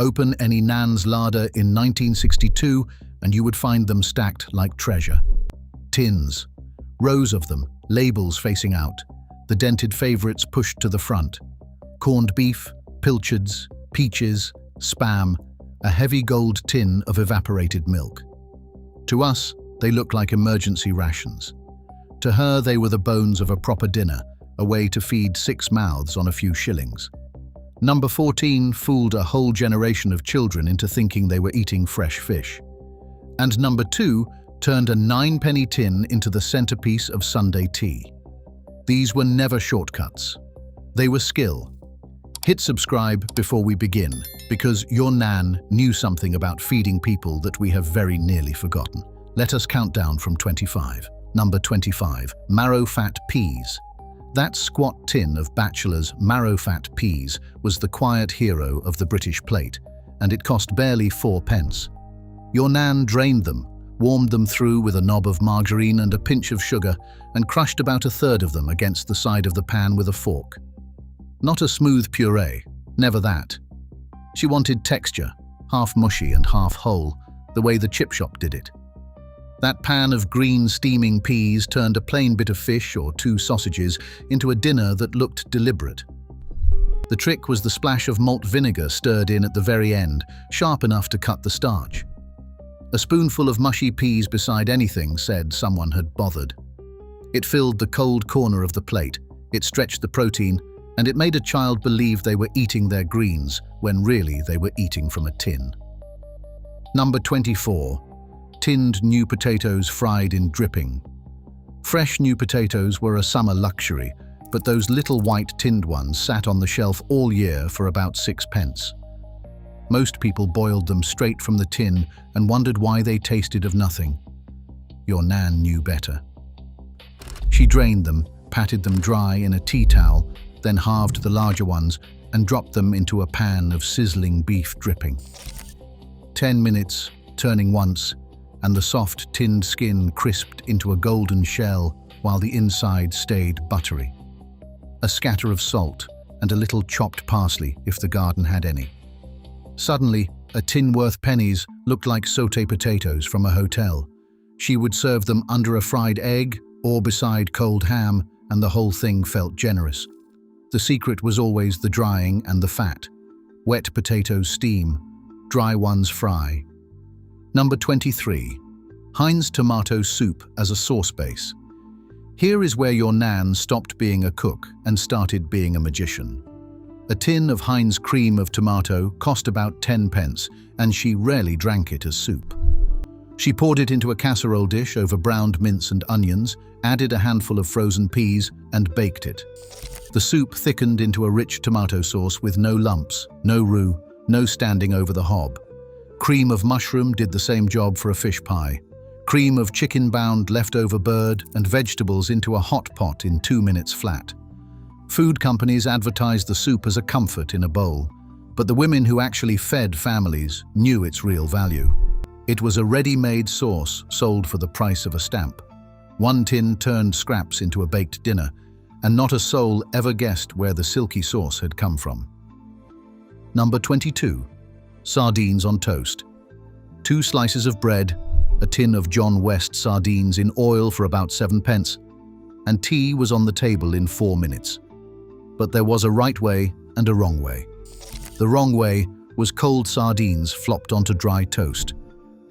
Open any Nan's larder in 1962 and you would find them stacked like treasure. Tins. Rows of them, labels facing out. The dented favorites pushed to the front. Corned beef, pilchards, peaches, spam, a heavy gold tin of evaporated milk. To us, they look like emergency rations. To her, they were the bones of a proper dinner, a way to feed 6 mouths on a few shillings. Number 14 fooled a whole generation of children into thinking they were eating fresh fish. And number 2 turned a 9-penny tin into the centerpiece of Sunday tea. These were never shortcuts. They were skill. Hit subscribe before we begin, because your Nan knew something about feeding people that we have very nearly forgotten. Let us count down from 25. Number 25, Marrowfat peas. That squat tin of Bachelor's Marrowfat peas was the quiet hero of the British plate, and it cost barely 4 pence. Your Nan drained them, warmed them through with a knob of margarine and a pinch of sugar, and crushed about 1/3 of them against the side of the pan with a fork. Not a smooth puree, never that. She wanted texture, half mushy and half whole, the way the chip shop did it. That pan of green steaming peas turned a plain bit of fish or 2 sausages into a dinner that looked deliberate. The trick was the splash of malt vinegar stirred in at the very end, sharp enough to cut the starch. A spoonful of mushy peas beside anything said someone had bothered. It filled the cold corner of the plate, it stretched the protein, and it made a child believe they were eating their greens when really they were eating from a tin. Number 24. Tinned new potatoes fried in dripping. Fresh new potatoes were a summer luxury, but those little white tinned ones sat on the shelf all year for about 6 pence. Most people boiled them straight from the tin and wondered why they tasted of nothing. Your Nan knew better. She drained them, patted them dry in a tea towel, then halved the larger ones and dropped them into a pan of sizzling beef dripping. 10 minutes, turning once, and the soft tinned skin crisped into a golden shell while the inside stayed buttery. A scatter of salt and a little chopped parsley if the garden had any. Suddenly, a tin worth pennies looked like sauté potatoes from a hotel. She would serve them under a fried egg or beside cold ham, and the whole thing felt generous. The secret was always the drying and the fat. Wet potatoes steam, dry ones fry. Number 23. Heinz tomato soup as a sauce base. Here is where your Nan stopped being a cook and started being a magician. A tin of Heinz cream of tomato cost about 10 pence, and she rarely drank it as soup. She poured it into a casserole dish over browned mince and onions, added a handful of frozen peas, and baked it. The soup thickened into a rich tomato sauce with no lumps, no roux, no standing over the hob. Cream of mushroom did the same job for a fish pie. Cream of chicken-bound leftover bird and vegetables into a hot pot in 2 minutes flat. Food companies advertised the soup as a comfort in a bowl, but the women who actually fed families knew its real value. It was a ready-made sauce sold for the price of a stamp. 1 tin turned scraps into a baked dinner, and not a soul ever guessed where the silky sauce had come from. Number 22. Sardines on toast. 2 slices of bread, a tin of John West sardines in oil for about 7 pence, and tea was on the table in 4 minutes. But there was a right way and a wrong way. The wrong way was cold sardines flopped onto dry toast.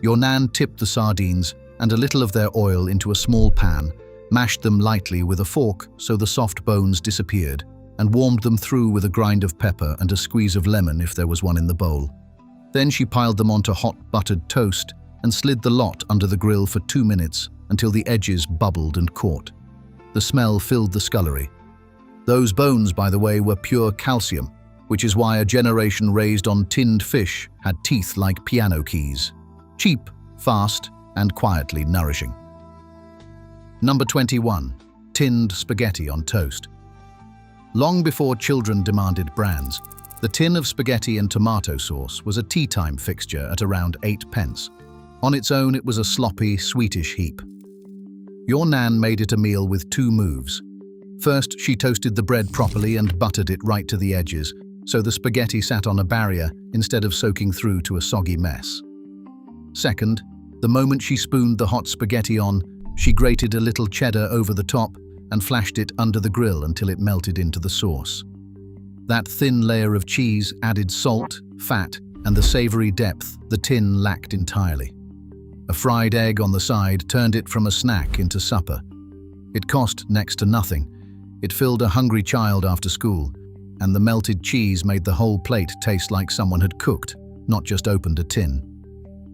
Your Nan tipped the sardines and a little of their oil into a small pan, mashed them lightly with a fork so the soft bones disappeared, and warmed them through with a grind of pepper and a squeeze of lemon if there was one in the bowl. Then she piled them onto hot buttered toast and slid the lot under the grill for 2 minutes until the edges bubbled and caught. The smell filled the scullery. Those bones, by the way, were pure calcium, which is why a generation raised on tinned fish had teeth like piano keys. Cheap, fast, and quietly nourishing. Number 21. Tinned spaghetti on toast. Long before children demanded brands, the tin of spaghetti and tomato sauce was a tea-time fixture at around 8 pence. On its own, it was a sloppy, sweetish heap. Your Nan made it a meal with 2 moves. First, she toasted the bread properly and buttered it right to the edges, so the spaghetti sat on a barrier instead of soaking through to a soggy mess. Second, the moment she spooned the hot spaghetti on, she grated a little cheddar over the top and flashed it under the grill until it melted into the sauce. That thin layer of cheese added salt, fat, and the savory depth the tin lacked entirely. A fried egg on the side turned it from a snack into supper. It cost next to nothing. It filled a hungry child after school, and the melted cheese made the whole plate taste like someone had cooked, not just opened a tin.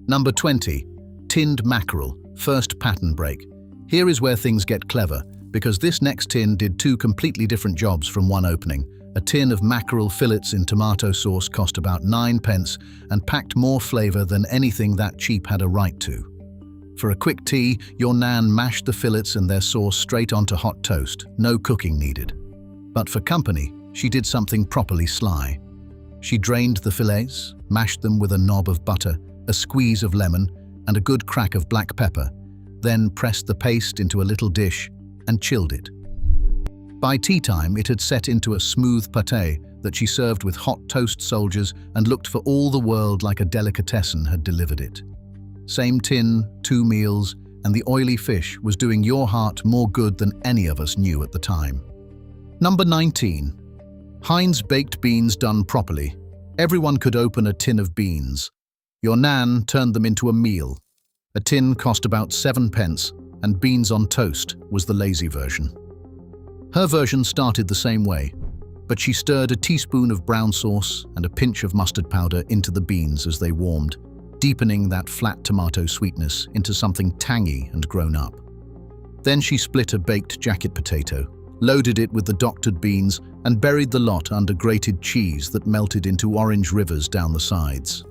Number 20. Tinned mackerel, first pattern break. Here is where things get clever, because this next tin did two completely different jobs from one opening. A tin of mackerel fillets in tomato sauce cost about 9p and packed more flavour than anything that cheap had a right to. For a quick tea, your nan mashed the fillets and their sauce straight onto hot toast, no cooking needed. But for company, she did something properly sly. She drained the fillets, mashed them with a knob of butter, a squeeze of lemon, and a good crack of black pepper, then pressed the paste into a little dish and chilled it. By tea time, it had set into a smooth pâté that she served with hot toast soldiers and looked for all the world like a delicatessen had delivered it. Same tin, 2 meals, and the oily fish was doing your heart more good than any of us knew at the time. Number 19. Heinz baked beans done properly. Everyone could open a tin of beans. Your nan turned them into a meal. A tin cost about 7p, and beans on toast was the lazy version. Her version started the same way, but she stirred a teaspoon of brown sauce and a pinch of mustard powder into the beans as they warmed, deepening that flat tomato sweetness into something tangy and grown up. Then she split a baked jacket potato, loaded it with the doctored beans, and buried the lot under grated cheese that melted into orange rivers down the sides.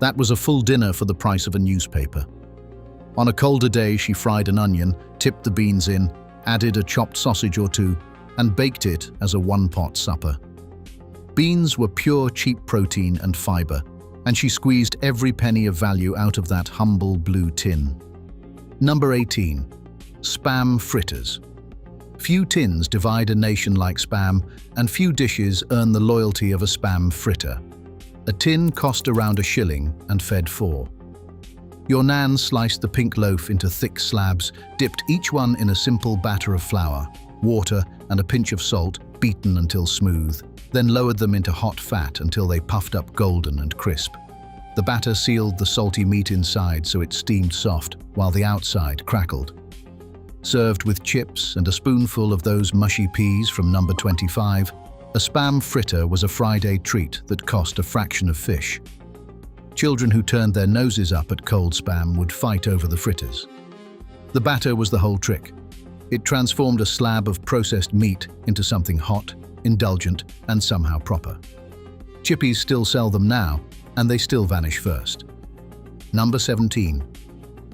That was a full dinner for the price of a newspaper. On a colder day, she fried an onion, tipped the beans in, added a chopped sausage or two, and baked it as a one-pot supper. Beans were pure cheap protein and fiber, and she squeezed every penny of value out of that humble blue tin. Number 18. Spam fritters. Few tins divide a nation like Spam, and few dishes earn the loyalty of a Spam fritter. A tin cost around $1 and fed 4. Your nan sliced the pink loaf into thick slabs, dipped each one in a simple batter of flour, water, and a pinch of salt, beaten until smooth, then lowered them into hot fat until they puffed up golden and crisp. The batter sealed the salty meat inside so it steamed soft, while the outside crackled. Served with chips and a spoonful of those mushy peas from number 25, a Spam fritter was a Friday treat that cost a fraction of fish. Children who turned their noses up at cold Spam would fight over the fritters. The batter was the whole trick. It transformed a slab of processed meat into something hot, indulgent, and somehow proper. Chippies still sell them now, and they still vanish first. Number 17.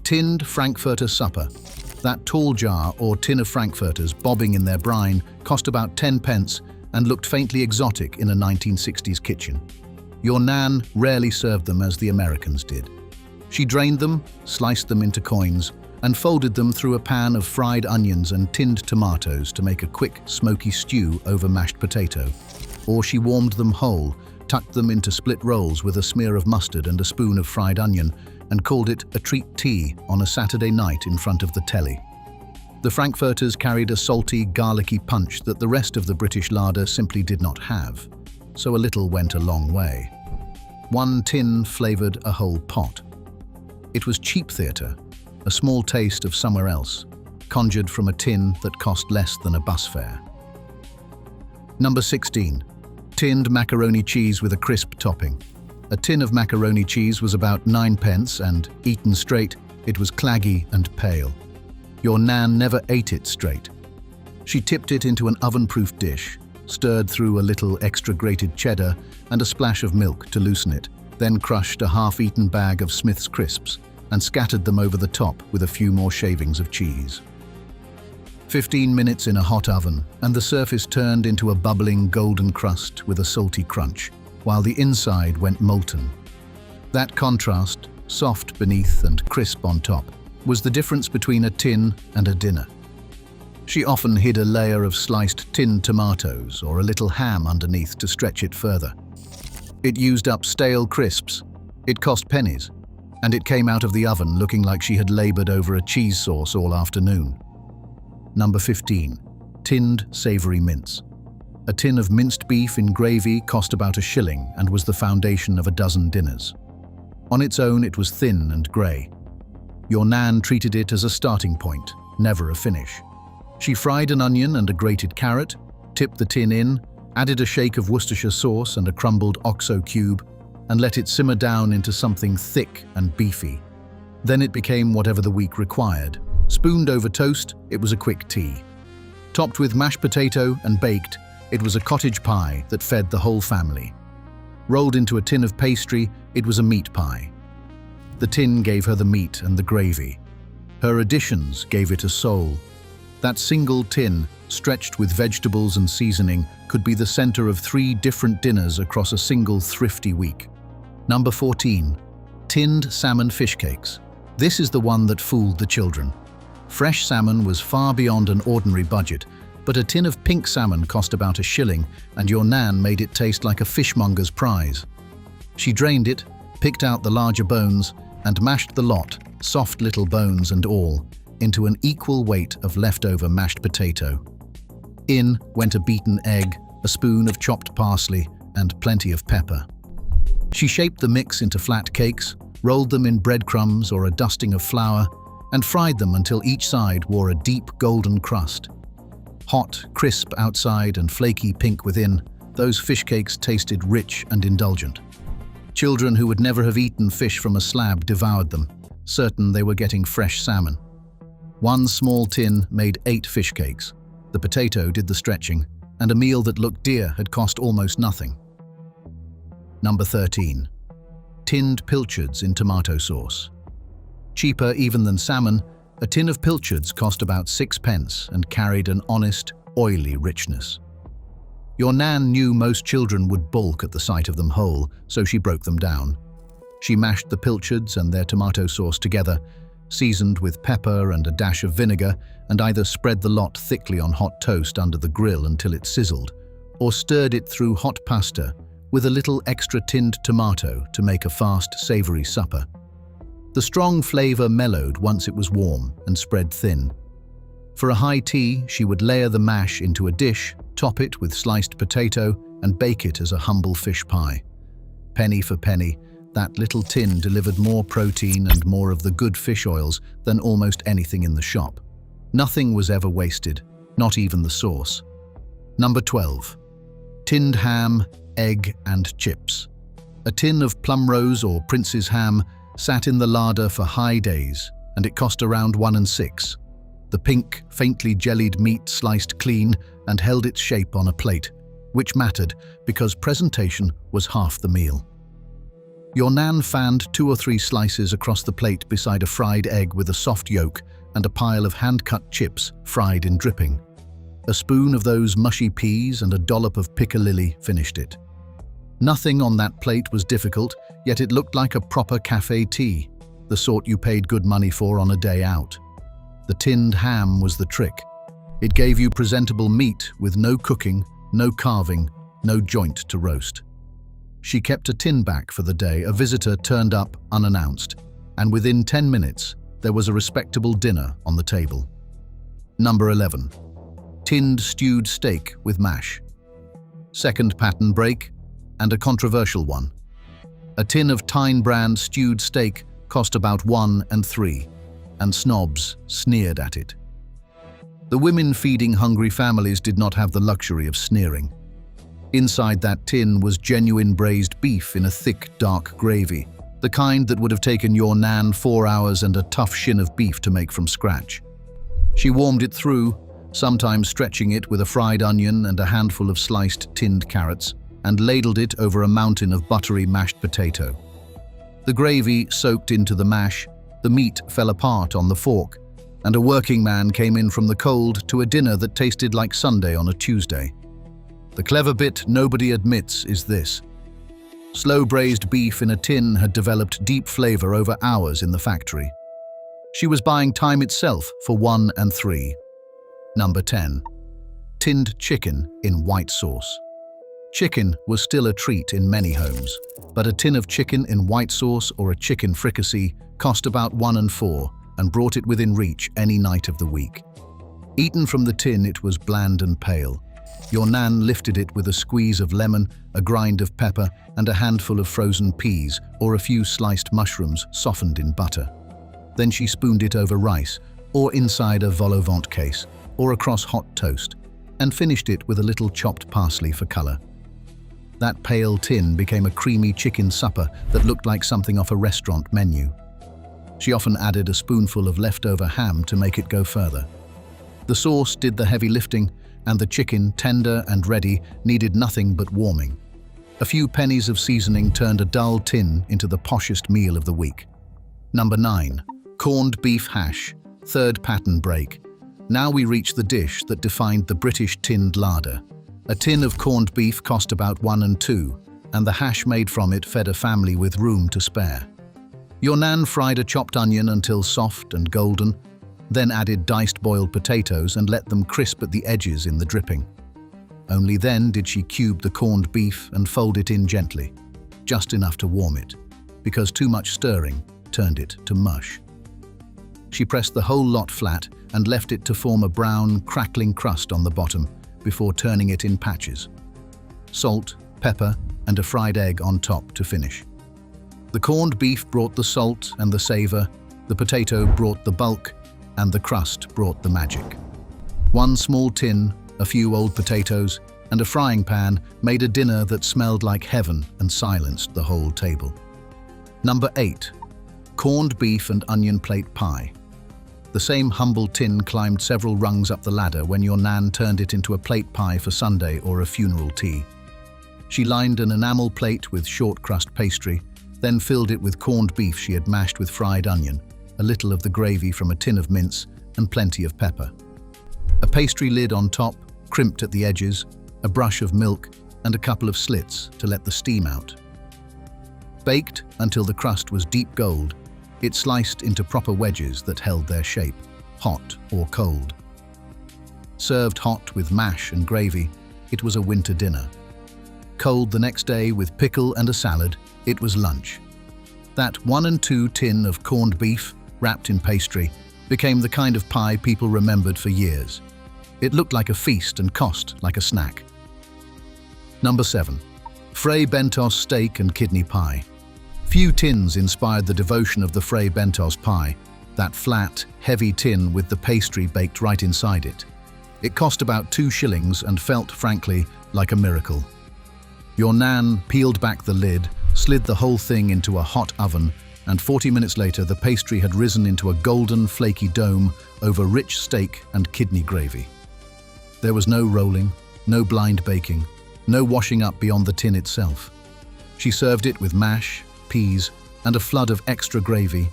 Tinned frankfurter supper. That tall jar or tin of frankfurters bobbing in their brine cost about 10p and looked faintly exotic in a 1960s kitchen. Your nan rarely served them as the Americans did. She drained them, sliced them into coins, and folded them through a pan of fried onions and tinned tomatoes to make a quick, smoky stew over mashed potato. Or she warmed them whole, tucked them into split rolls with a smear of mustard and a spoon of fried onion, and called it a treat tea on a Saturday night in front of the telly. The frankfurters carried a salty, garlicky punch that the rest of the British larder simply did not have, so a little went a long way. One tin flavoured a whole pot. It was cheap theatre, a small taste of somewhere else, conjured from a tin that cost less than a bus fare. Number 16. Tinned macaroni cheese with a crisp topping. A tin of macaroni cheese was about 9p, and, eaten straight, it was claggy and pale. Your nan never ate it straight. She tipped it into an oven-proof dish, stirred through a little extra grated cheddar and a splash of milk to loosen it, then crushed a half-eaten bag of Smith's crisps and scattered them over the top with a few more shavings of cheese. 15 minutes in a hot oven, and the surface turned into a bubbling golden crust with a salty crunch, while the inside went molten. That contrast, soft beneath and crisp on top, was the difference between a tin and a dinner. She often hid a layer of sliced tinned tomatoes or a little ham underneath to stretch it further. It used up stale crisps, it cost pennies, and it came out of the oven looking like she had labored over a cheese sauce all afternoon. Number 15. Tinned savory mince. A tin of minced beef in gravy cost about $1 and was the foundation of a dozen dinners. On its own, it was thin and grey. Your nan treated it as a starting point, never a finish. She fried an onion and a grated carrot, tipped the tin in, added a shake of Worcestershire sauce and a crumbled OXO cube, and let it simmer down into something thick and beefy. Then it became whatever the week required. Spooned over toast, it was a quick tea. Topped with mashed potato and baked, it was a cottage pie that fed the whole family. Rolled into a tin of pastry, it was a meat pie. The tin gave her the meat and the gravy. Her additions gave it a soul. That single tin, stretched with vegetables and seasoning, could be the center of 3 different dinners across a single thrifty week. Number 14. Tinned salmon fish cakes. This is the one that fooled the children. Fresh salmon was far beyond an ordinary budget, but a tin of pink salmon cost about $1 and your nan made it taste like a fishmonger's prize. She drained it, picked out the larger bones, and mashed the lot, soft little bones and all, into an equal weight of leftover mashed potato. In went a beaten egg, a spoon of chopped parsley, and plenty of pepper. She shaped the mix into flat cakes, rolled them in breadcrumbs or a dusting of flour, and fried them until each side wore a deep golden crust. Hot, crisp outside and flaky pink within, those fish cakes tasted rich and indulgent. Children who would never have eaten fish from a slab devoured them, certain they were getting fresh salmon. One small tin made 8 fish cakes. The potato did the stretching, and a meal that looked dear had cost almost nothing. Number 13. Tinned pilchards in tomato sauce. Cheaper even than salmon, a tin of pilchards cost about 6 pence and carried an honest, oily richness. Your nan knew most children would balk at the sight of them whole, so she broke them down. She mashed the pilchards and their tomato sauce together, seasoned with pepper and a dash of vinegar, and either spread the lot thickly on hot toast under the grill until it sizzled, or stirred it through hot pasta with a little extra tinned tomato to make a fast, savory supper. The strong flavor mellowed once it was warm and spread thin. For a high tea, she would layer the mash into a dish, top it with sliced potato, and bake it as a humble fish pie. Penny for penny, that little tin delivered more protein and more of the good fish oils than almost anything in the shop. Nothing was ever wasted, not even the sauce. Number 12. Tinned ham, egg, and chips. A tin of Plumrose or Prince's ham sat in the larder for high days, and it cost around 1 6. The pink, faintly jellied meat sliced clean and held its shape on a plate, which mattered because presentation was half the meal. Your nan fanned 2 or 3 slices across the plate beside a fried egg with a soft yolk and a pile of hand-cut chips fried in dripping. A spoon of those mushy peas and a dollop of piccalilli finished it. Nothing on that plate was difficult, yet it looked like a proper cafe tea, the sort you paid good money for on a day out. The tinned ham was the trick. It gave you presentable meat with no cooking, no carving, no joint to roast. She kept a tin back for the day a visitor turned up unannounced, and within 10 minutes, there was a respectable dinner on the table. Number 11. Tinned stewed steak with mash. Second pattern break, and a controversial one. A tin of Tyne brand stewed steak cost about 1 3, and snobs sneered at it. The women feeding hungry families did not have the luxury of sneering. Inside that tin was genuine braised beef in a thick, dark gravy, the kind that would have taken your nan 4 hours and a tough shin of beef to make from scratch. She warmed it through, sometimes stretching it with a fried onion and a handful of sliced tinned carrots, and ladled it over a mountain of buttery mashed potato. The gravy soaked into the mash, the meat fell apart on the fork, and a working man came in from the cold to a dinner that tasted like Sunday on a Tuesday. The clever bit nobody admits is this. Slow-braised beef in a tin had developed deep flavor over hours in the factory. She was buying time itself for 1 3. Number 10. Tinned chicken in white sauce. Chicken was still a treat in many homes, but a tin of chicken in white sauce or a chicken fricassee cost about 1 and 4 and brought it within reach any night of the week. Eaten from the tin, it was bland and pale. Your nan lifted it with a squeeze of lemon, a grind of pepper, and a handful of frozen peas or a few sliced mushrooms softened in butter. Then she spooned it over rice, or inside a vol au vent case, or across hot toast, and finished it with a little chopped parsley for color. That pale tin became a creamy chicken supper that looked like something off a restaurant menu. She often added a spoonful of leftover ham to make it go further. The sauce did the heavy lifting, and the chicken, tender and ready, needed nothing but warming. A few pennies of seasoning turned a dull tin into the poshest meal of the week. Number 9. Corned beef hash, third pattern break. Now we reach the dish that defined the British tinned larder. A tin of corned beef cost about 1 and 2, and the hash made from it fed a family with room to spare. Your nan fried a chopped onion until soft and golden, then added diced boiled potatoes and let them crisp at the edges in the dripping. Only then did she cube the corned beef and fold it in gently, just enough to warm it, because too much stirring turned it to mush. She pressed the whole lot flat and left it to form a brown, crackling crust on the bottom before turning it in patches. Salt, pepper, and a fried egg on top to finish. The corned beef brought the salt and the savor, the potato brought the bulk, and the crust brought the magic. One small tin, a few old potatoes, and a frying pan made a dinner that smelled like heaven and silenced the whole table. Number 8. Corned beef and onion plate pie. The same humble tin climbed several rungs up the ladder when your nan turned it into a plate pie for Sunday or a funeral tea. She lined an enamel plate with short crust pastry, then filled it with corned beef she had mashed with fried onion, a little of the gravy from a tin of mince, and plenty of pepper. A pastry lid on top, crimped at the edges, a brush of milk, and a couple of slits to let the steam out. Baked until the crust was deep gold, it sliced into proper wedges that held their shape, hot or cold. Served hot with mash and gravy, it was a winter dinner. Cold the next day with pickle and a salad, it was lunch. That 1 and 2 tin of corned beef, wrapped in pastry, became the kind of pie people remembered for years. It looked like a feast and cost like a snack. Number 7. Frey Bentos steak and kidney pie. Few tins inspired the devotion of the Frey Bentos pie, that flat, heavy tin with the pastry baked right inside it. It cost about 2 shillings and felt, frankly, like a miracle. Your nan peeled back the lid, slid the whole thing into a hot oven, and 40 minutes later the pastry had risen into a golden, flaky dome over rich steak and kidney gravy. There was no rolling, no blind baking, no washing up beyond the tin itself. She served it with mash, peas, and a flood of extra gravy,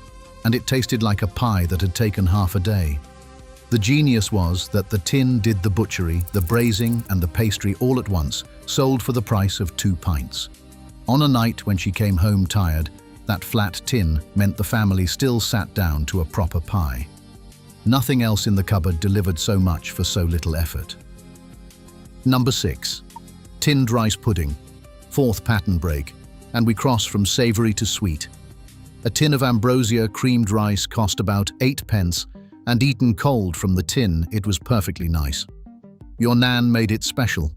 and it tasted like a pie that had taken half a day. The genius was that the tin did the butchery, the braising, and the pastry all at once, sold for the price of 2 pints. On a night when she came home tired, that flat tin meant the family still sat down to a proper pie. Nothing else in the cupboard delivered so much for so little effort. Number 6. Tinned rice pudding, 4th pattern break, and we cross from savory to sweet. A tin of ambrosia creamed rice cost about 8 pence, and eaten cold from the tin, it was perfectly nice. Your nan made it special.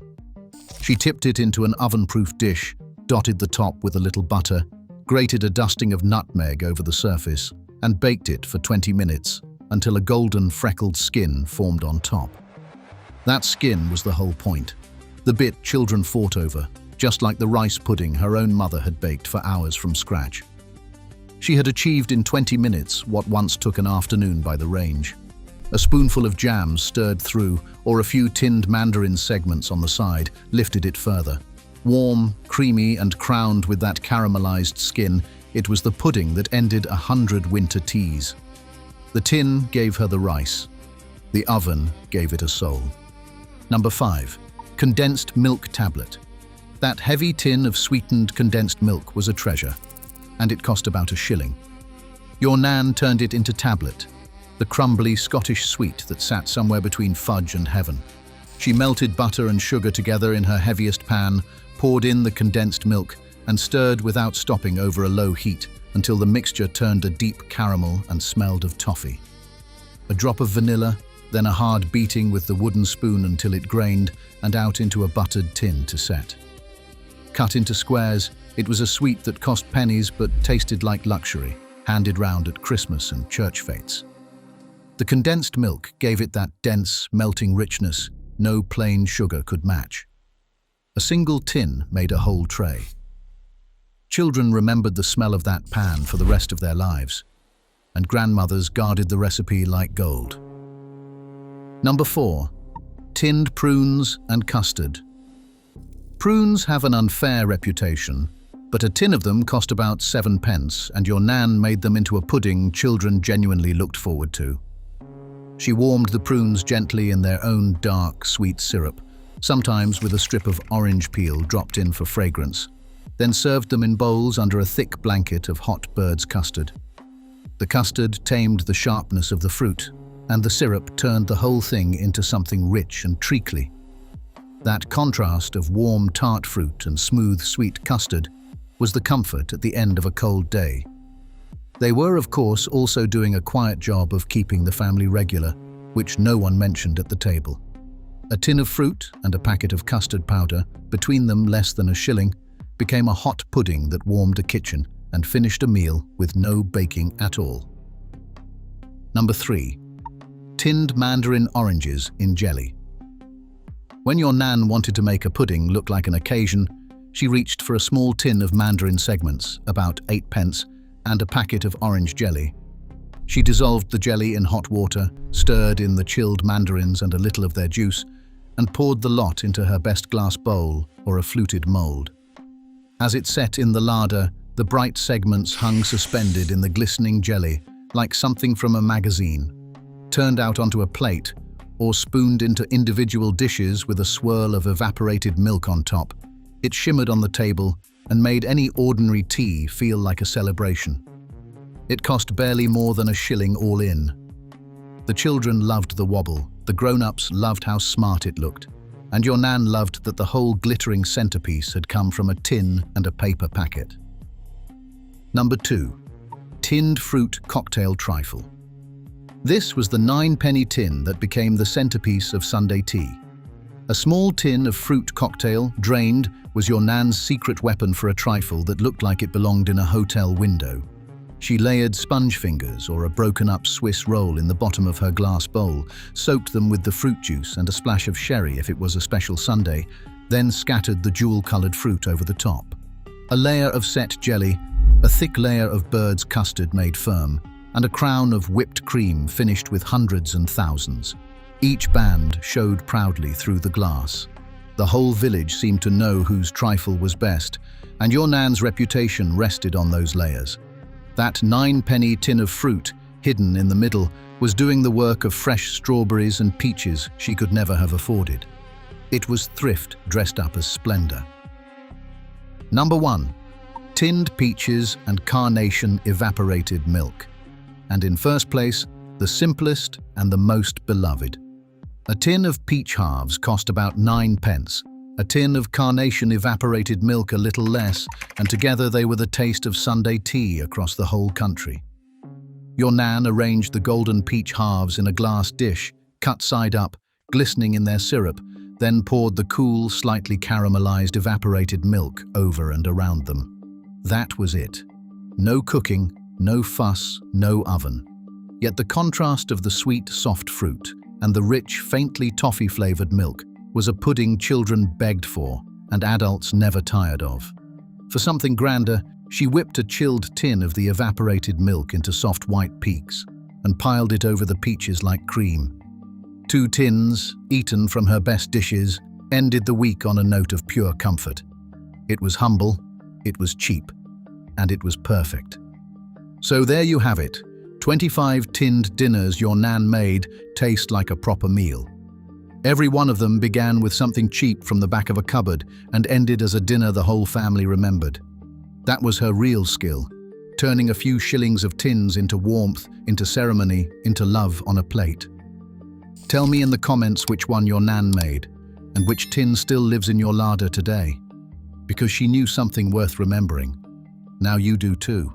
She tipped it into an oven-proof dish, dotted the top with a little butter, grated a dusting of nutmeg over the surface, and baked it for 20 minutes until a golden freckled skin formed on top. That skin was the whole point, the bit children fought over, just like the rice pudding her own mother had baked for hours from scratch. She had achieved in 20 minutes what once took an afternoon by the range. A spoonful of jam stirred through, or a few tinned Mandarin segments on the side, lifted it further. Warm, creamy, and crowned with that caramelized skin, it was the pudding that ended 100 winter teas. The tin gave her the rice. The oven gave it a soul. Number 5. Condensed milk tablet. That heavy tin of sweetened condensed milk was a treasure, and it cost about a shilling. Your nan turned it into tablet, the crumbly Scottish sweet that sat somewhere between fudge and heaven. She melted butter and sugar together in her heaviest pan, poured in the condensed milk, and stirred without stopping over a low heat until the mixture turned a deep caramel and smelled of toffee. A drop of vanilla, then a hard beating with the wooden spoon until it grained and out into a buttered tin to set. Cut into squares, it was a sweet that cost pennies but tasted like luxury, handed round at Christmas and church fetes. The condensed milk gave it that dense, melting richness no plain sugar could match. A single tin made a whole tray. Children remembered the smell of that pan for the rest of their lives, and grandmothers guarded the recipe like gold. Number 4. Tinned prunes and custard. Prunes have an unfair reputation, but a tin of them cost about 7 pence, and your nan made them into a pudding children genuinely looked forward to. She warmed the prunes gently in their own dark, sweet syrup, sometimes with a strip of orange peel dropped in for fragrance, then served them in bowls under a thick blanket of hot bird's custard. The custard tamed the sharpness of the fruit, and the syrup turned the whole thing into something rich and treacly. That contrast of warm tart fruit and smooth sweet custard was the comfort at the end of a cold day. They were, of course, also doing a quiet job of keeping the family regular, which no one mentioned at the table. A tin of fruit and a packet of custard powder, between them less than a shilling, became a hot pudding that warmed a kitchen and finished a meal with no baking at all. Number 3. Tinned Mandarin oranges in jelly. When your nan wanted to make a pudding look like an occasion, she reached for a small tin of Mandarin segments, about 8 pence, and a packet of orange jelly. She dissolved the jelly in hot water, stirred in the chilled mandarins and a little of their juice, and poured the lot into her best glass bowl or a fluted mold. As it set in the larder, the bright segments hung suspended in the glistening jelly, like something from a magazine. Turned out onto a plate, or spooned into individual dishes with a swirl of evaporated milk on top, it shimmered on the table and made any ordinary tea feel like a celebration. It cost barely more than a shilling all in. The children loved the wobble, the grown-ups loved how smart it looked, and your nan loved that the whole glittering centerpiece had come from a tin and a paper packet. Number 2. Tinned fruit cocktail trifle. This was the 9-penny tin that became the centerpiece of Sunday tea. A small tin of fruit cocktail, drained, was your nan's secret weapon for a trifle that looked like it belonged in a hotel window. She layered sponge fingers or a broken-up Swiss roll in the bottom of her glass bowl, soaked them with the fruit juice and a splash of sherry if it was a special Sunday, then scattered the jewel-colored fruit over the top. A layer of set jelly, a thick layer of bird's custard made firm, and a crown of whipped cream finished with hundreds and thousands. Each band showed proudly through the glass. The whole village seemed to know whose trifle was best, and your nan's reputation rested on those layers. That 9-penny tin of fruit, hidden in the middle, was doing the work of fresh strawberries and peaches she could never have afforded. It was thrift dressed up as splendor. Number 1. Tinned peaches and carnation evaporated milk. And in first place, the simplest and the most beloved. A tin of peach halves cost about 9 pence, a tin of carnation evaporated milk a little less, and together they were the taste of Sunday tea across the whole country. Your nan arranged the golden peach halves in a glass dish, cut side up, glistening in their syrup, then poured the cool, slightly caramelized evaporated milk over and around them. That was it. No cooking, no fuss, no oven. Yet the contrast of the sweet, soft fruit and the rich, faintly toffee-flavored milk was a pudding children begged for and adults never tired of. For something grander, she whipped a chilled tin of the evaporated milk into soft white peaks and piled it over the peaches like cream. 2 tins, eaten from her best dishes, ended the week on a note of pure comfort. It was humble, it was cheap, and it was perfect. So there you have it. 25 tinned dinners your nan made taste like a proper meal. Every one of them began with something cheap from the back of a cupboard and ended as a dinner the whole family remembered. That was her real skill, turning a few shillings of tins into warmth, into ceremony, into love on a plate. Tell me in the comments which one your nan made, and which tin still lives in your larder today. Because she knew something worth remembering. Now you do too.